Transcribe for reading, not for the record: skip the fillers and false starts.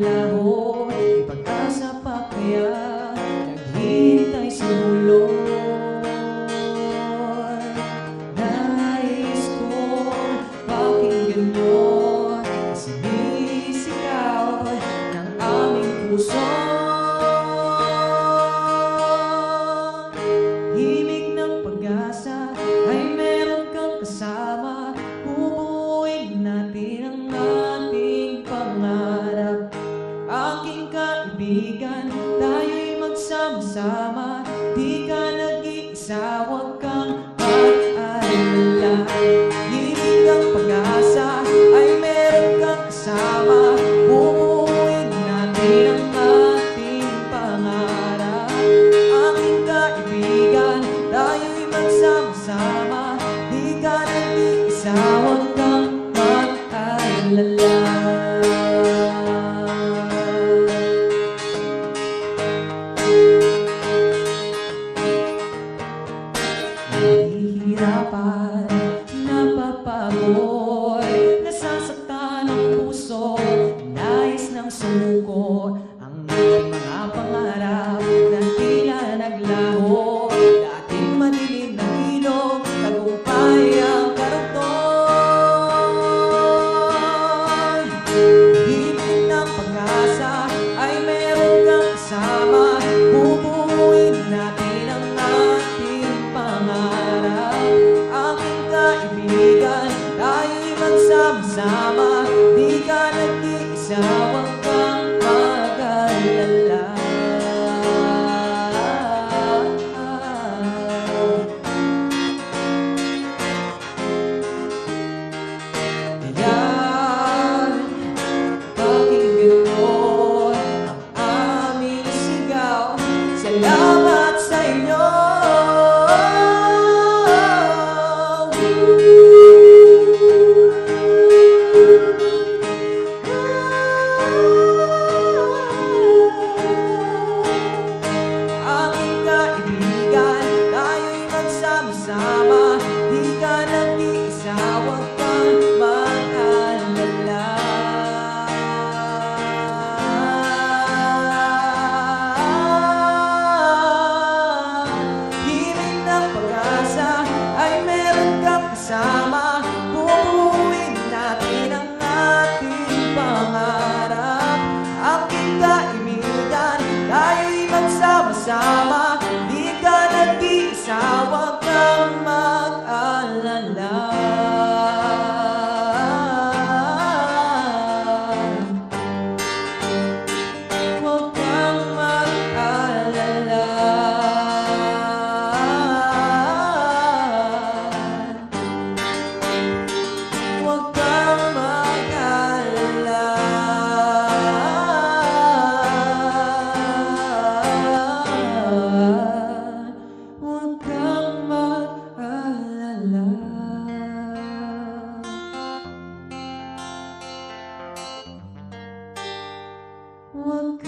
naglaho, may pag-asa pa kaya naghihintay sa dulo. Nais kong pakinggan nyo ang sinisigaw ng aming puso. Himig ng pag-asa ay meron kang kasama. Bubuuin natin ang ating pangarap. Aking kaibigan, tayo'y magsama-sama. Di ka nag-iisa, huwag kang mag-alala. Himig ng pag-asa ay meron kang kasama. Bubuuin natin ang ating pangarap. Aking kaibigan, tayo'y magsama-sama. Di ka nag-iisa, huwag kang mag-alala. Nahihirapan, napapagod, nasasaktan ang puso, nais ng sumuko ang ating mga pangarap na tila naglaho. Dating madilim na ilog, tagumpay ang karugtong. Himig ng pag-asa ay meron kang kasama. Bubuuin natin ang ating pangarap. Aking kaibigan, tayo'y magsama-sama. Di ka nag-iisa, huwag kang mag-alala. Yan, pakinggan mo ang aming sigaw. Salamat sa inyo. Aking kaibigan, tayo'y magsama-sama. Di ka nag-iisa, huwag kang mag-alala. Himig ng pag-asa ay meron kang kasama. Bubuuin natin ang ating pangarap. Aking kaibigan, tayo'y magsama-sama. Di ka nag-iisa, huwag kang mag-alala. Huwag kang mag-alala. Huwag kang mag-alala. Huwag kang mag-alala. Huwag